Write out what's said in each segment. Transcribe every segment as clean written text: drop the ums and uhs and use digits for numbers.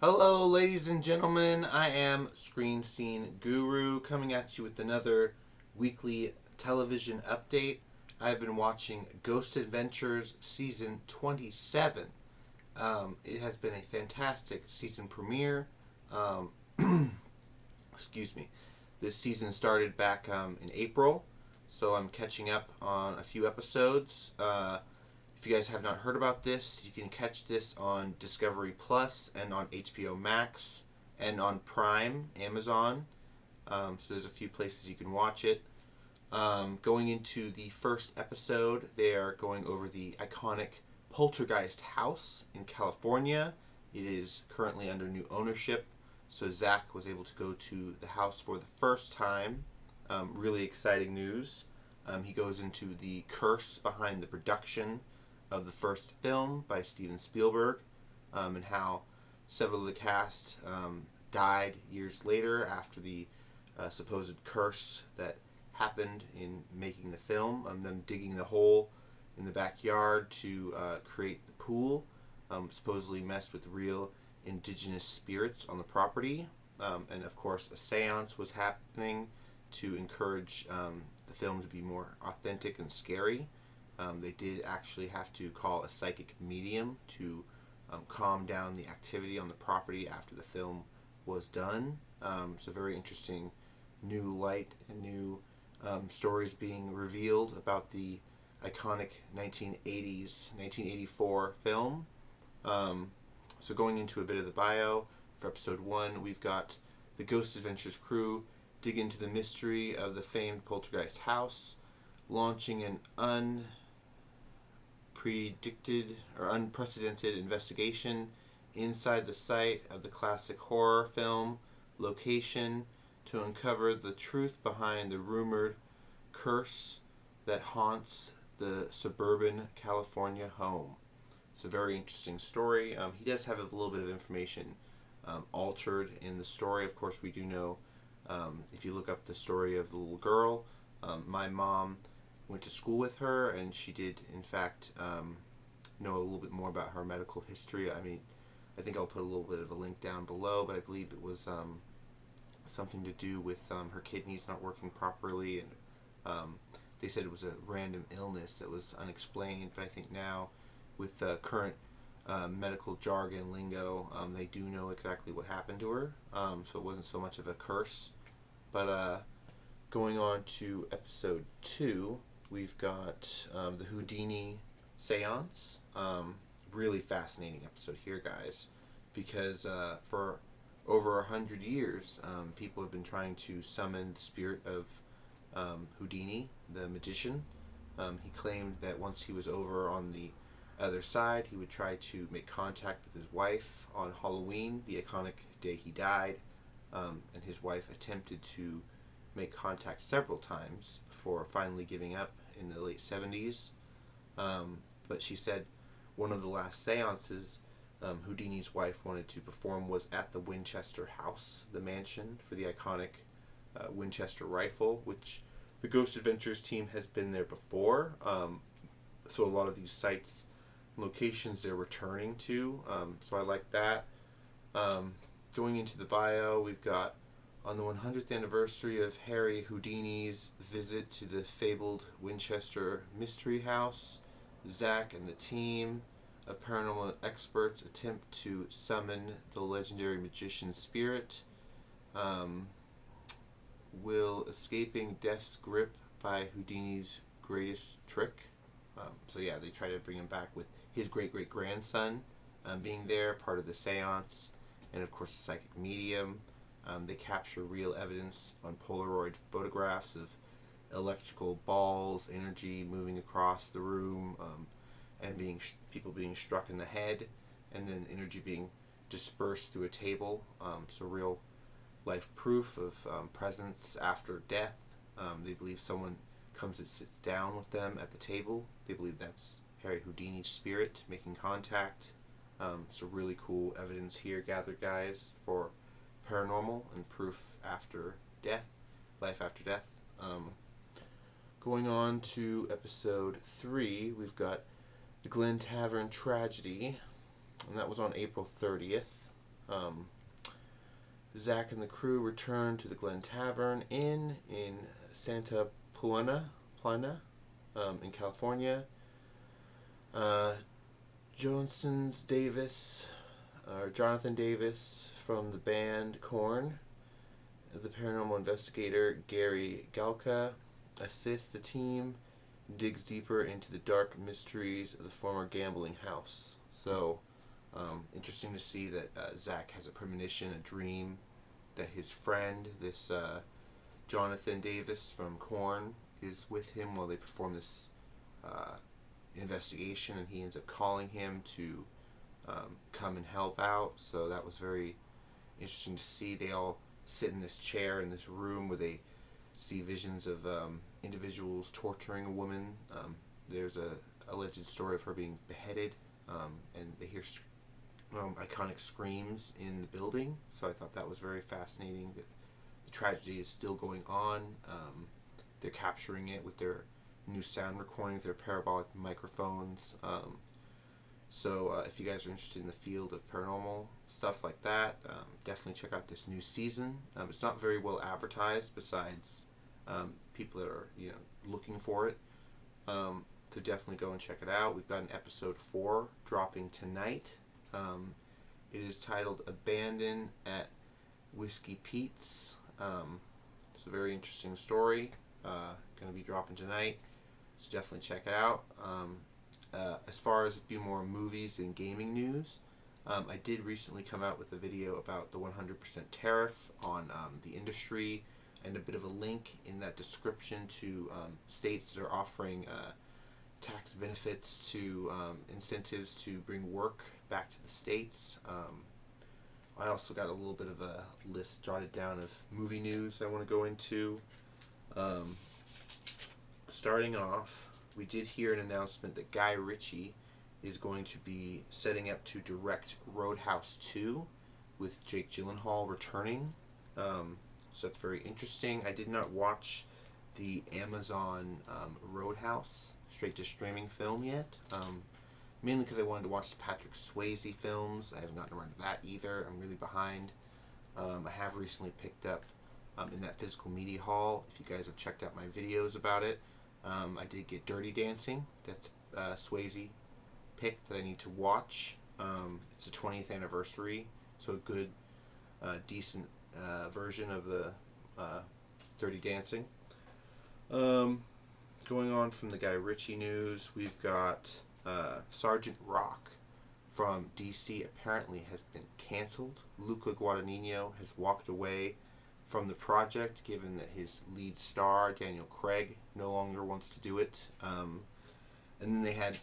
Hello, ladies and gentlemen. I am Screen Scene Guru coming at you with another weekly television update. I've been watching Ghost Adventures Season 27. It has been a fantastic season premiere. Um, excuse me. This season started back in April, so I'm catching up on a few episodes. If you guys have not heard about this, you can catch this on Discovery Plus and on HBO Max and on Prime, Amazon. So there's a few places you can watch it. Going into the first episode, they are going over the iconic Poltergeist house in California. It is currently under new ownership, so Zach was able to go to the house for the first time. Really exciting news. He goes into the curse behind the production of the first film by Steven Spielberg, and how several of the cast died years later after the supposed curse that happened in making the film. Them digging the hole in the backyard to create the pool, supposedly messed with real indigenous spirits on the property. And of course, a seance was happening to encourage the film to be more authentic and scary. They did actually have to call a psychic medium to calm down the activity on the property after the film was done. So very interesting new light and new stories being revealed about the iconic 1984 film. So going into a bit of the bio, for episode 1, we've got the Ghost Adventures crew dig into the mystery of the famed Poltergeist house, launching an unprecedented investigation inside the site of the classic horror film location to uncover the truth behind the rumored curse that haunts the suburban California home. It's a very interesting story. He does have a little bit of information altered in the story. Of course, we do know, if you look up the story of the little girl, my mom went to school with her, and she did, in fact, know a little bit more about her medical history. I mean, I think I'll put a little bit of a link down below, but I believe it was something to do with her kidneys not working properly, and they said it was a random illness that was unexplained. But I think now, with current medical jargon lingo, they do know exactly what happened to her. So it wasn't so much of a curse. But going on to episode 2, we've got the Houdini seance. Really fascinating episode here, guys, because for over 100 years, people have been trying to summon the spirit of Houdini, the magician. He claimed that once he was over on the other side, he would try to make contact with his wife on Halloween, the iconic day he died, and his wife attempted to make contact several times before finally giving up in the late 70s. But she said one of the last seances Houdini's wife wanted to perform was at the Winchester house, the mansion for the iconic Winchester rifle, which the Ghost Adventures team has been there before. So a lot of these sites, locations they're returning to. So I like that. Going into the bio, we've got on the 100th anniversary of Harry Houdini's visit to the fabled Winchester Mystery House, Zach and the team of paranormal experts attempt to summon the legendary magician's spirit. Will escaping death's grip by Houdini's greatest trick? So yeah, they try to bring him back with his great-great-grandson being there, part of the seance, and of course the psychic medium. They capture real evidence on Polaroid photographs of electrical balls, energy moving across the room, and people being struck in the head, and then energy being dispersed through a table. So real life proof of presence after death. They believe someone comes and sits down with them at the table. They believe that's Harry Houdini's spirit making contact. So really cool evidence here gathered, guys, for paranormal and proof after death, life after death. Going on to episode 3, we've got the Glen Tavern tragedy, and that was on April 30th. Zach and the crew return to the Glen Tavern Inn in Santa Plana, in California. Uh, Jonathan Davis from the band Korn, the paranormal investigator Gary Galka assists the team, digs deeper into the dark mysteries of the former gambling house. So, interesting to see that Zach has a premonition, a dream, that his friend, this Jonathan Davis from Korn, is with him while they perform this investigation, and he ends up calling him to come and help out. So that was very interesting to see. They all sit in this chair in this room where they see visions of individuals torturing a woman. There's a alleged story of her being beheaded, and they hear iconic screams in the building. So I thought that was very fascinating, that the tragedy is still going on. They're capturing it with their new sound recordings, their parabolic microphones. So if you guys are interested in the field of paranormal stuff like that, definitely check out this new season. It's not very well advertised besides people that are looking for it. So definitely go and check it out. We've got an episode 4 dropping tonight. It is titled Abandoned at Whiskey Pete's. It's a very interesting story. Going to be dropping tonight. So definitely check it out. As far as a few more movies and gaming news, I did recently come out with a video about the 100% tariff on the industry, and a bit of a link in that description to states that are offering tax benefits to incentives to bring work back to the states. I also got a little bit of a list jotted down of movie news I want to go into. Starting off, we did hear an announcement that Guy Ritchie is going to be setting up to direct Roadhouse 2 with Jake Gyllenhaal returning. So that's very interesting. I did not watch the Amazon Roadhouse straight-to-streaming film yet, mainly because I wanted to watch the Patrick Swayze films. I haven't gotten around to that either. I'm really behind. I have recently picked up in that physical media hall, if you guys have checked out my videos about it, I did get Dirty Dancing. That's Swayze pick that I need to watch. It's the 20th anniversary, so a good, decent version of the Dirty Dancing. Going on from the Guy Ritchie news, we've got Sergeant Rock from DC apparently has been canceled. Luca Guadagnino has walked away from the project, given that his lead star, Daniel Craig, no longer wants to do it. And then they had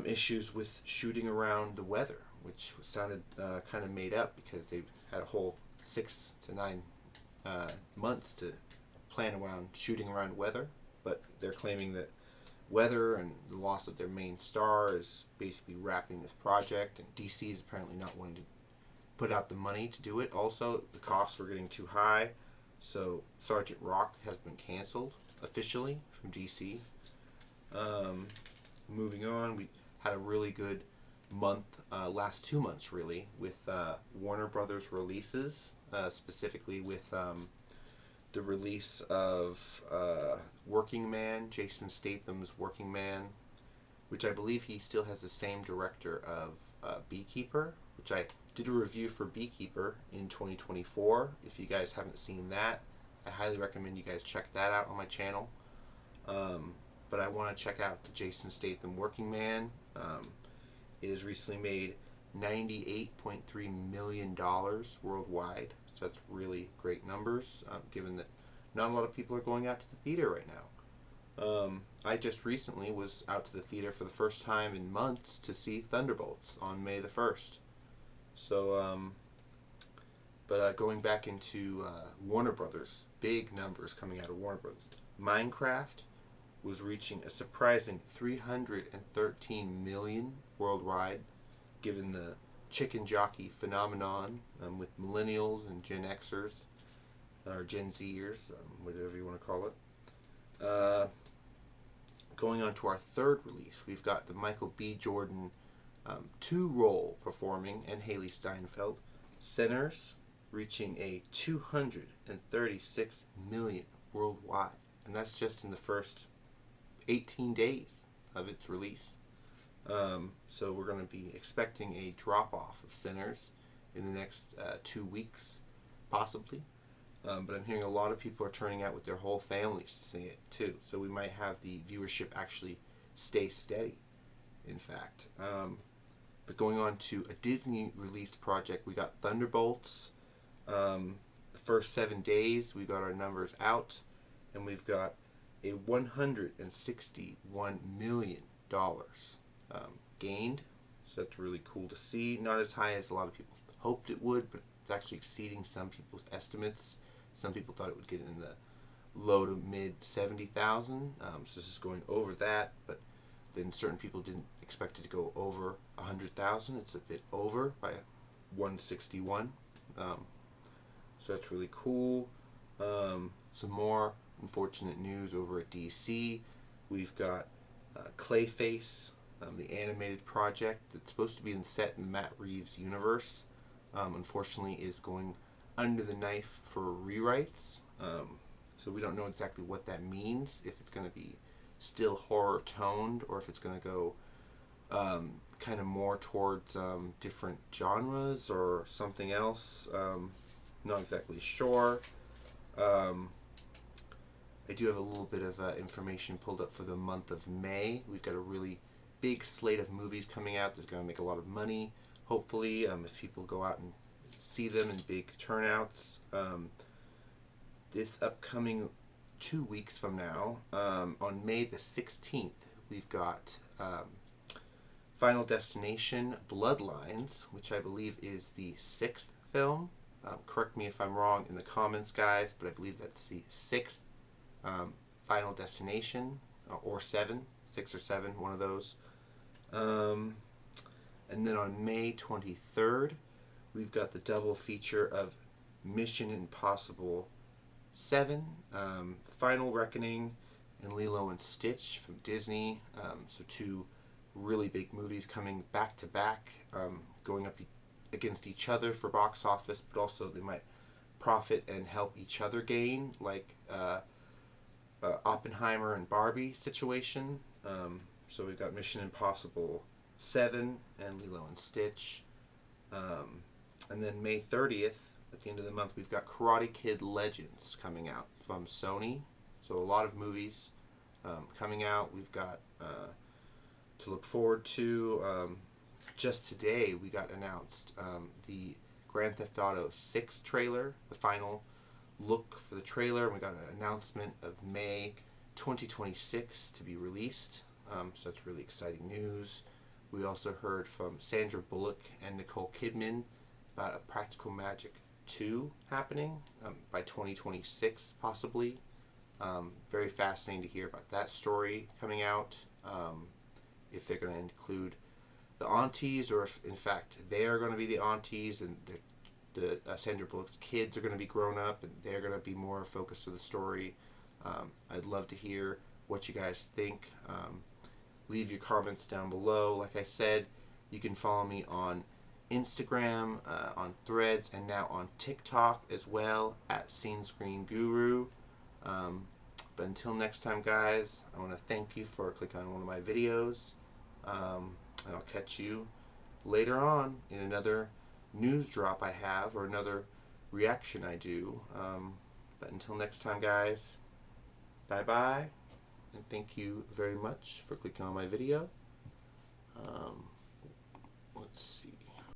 issues with shooting around the weather, which sounded kind of made up, because they had a whole 6 to 9 months to plan around shooting around weather. But they're claiming that weather and the loss of their main star is basically wrapping this project, and DC is apparently not wanting to put out the money to do it. Also, the costs were getting too high, so Sergeant Rock has been canceled officially from DC. Moving on, we had a really good month, last 2 months really, with Warner Brothers releases, specifically with the release of Working Man, Jason Statham's Working Man, which I believe he still has the same director of Beekeeper, which I did a review for Beekeeper in 2024. If you guys haven't seen that, I highly recommend you guys check that out on my channel. But I want to check out the Jason Statham Working Man. It has recently made $98.3 million worldwide. So that's really great numbers, given that not a lot of people are going out to the theater right now. I just recently was out to the theater for the first time in months to see Thunderbolts on May the 1st. So, going back into Warner Brothers, big numbers coming out of Warner Brothers. Minecraft was reaching a surprising 313 million worldwide, given the chicken jockey phenomenon with millennials and Gen Xers, or Gen Zers, whatever you want to call it. Going on to our third release, we've got the Michael B. Jordan 2 role performing, and Haley Steinfeld Sinners reaching a 236 million worldwide, and that's just in the first 18 days of its release. So we're going to be expecting a drop-off of Sinners in the next 2 weeks, possibly. But I'm hearing a lot of people are turning out with their whole families to see it too. So we might have the viewership actually stay steady, in fact. But going on to a Disney-released project, we got Thunderbolts. The first 7 days, we got our numbers out, and we've got a $161 million gained. So that's really cool to see. Not as high as a lot of people hoped it would, but it's actually exceeding some people's estimates. Some people thought it would get in the low to mid 70,000. So this is going over that, but then certain people didn't expect it to go over 100,000. It's a bit over by 161. So that's really cool. Some more unfortunate news over at DC. We've got Clayface, the animated project that's supposed to be set in the Matt Reeves universe. Unfortunately, is going under the knife for rewrites. So we don't know exactly what that means, if it's going to be still horror toned or if it's going to go kind of more towards different genres or something else. Not exactly sure. I do have a little bit of information pulled up for the month of May. We've got a really big slate of movies coming out that's going to make a lot of money, hopefully, if people go out and see them in big turnouts. This upcoming 2 weeks from now, on May the 16th, we've got Final Destination Bloodlines, which I believe is the 6th film. Correct me if I'm wrong in the comments, guys, but I believe that's the 6th Final Destination, or 7, 6 or 7, one of those. And then on May 23rd, we've got the double feature of Mission Impossible 7, Final Reckoning, and Lilo and Stitch from Disney. So 2 really big movies coming back to back, going up against each other for box office, but also they might profit and help each other gain, like Oppenheimer and Barbie situation. So we've got Mission Impossible 7 and Lilo and Stitch. And then May 30th, at the end of the month, we've got Karate Kid Legends coming out from Sony. So a lot of movies coming out. We've got to look forward to. Just today, we got announced the Grand Theft Auto 6 trailer, the final look for the trailer. We got an announcement of May 2026 to be released. So that's really exciting news. We also heard from Sandra Bullock and Nicole Kidman about a Practical Magic 2 happening by 2026, possibly. Very fascinating to hear about that story coming out. If they're going to include the aunties, or if in fact they are going to be the aunties, and the Sandra Bullock's kids are going to be grown up and they're going to be more focused on the story. I'd love to hear what you guys think. Leave your comments down below. Like I said, you can follow me on Instagram, on Threads, and now on TikTok as well, at Scene Screen Guru. But until next time, guys, I want to thank you for clicking on one of my videos. And I'll catch you later on in another news drop I have, or another reaction I do. But until next time, guys, bye-bye. And thank you very much for clicking on my video. Let's see.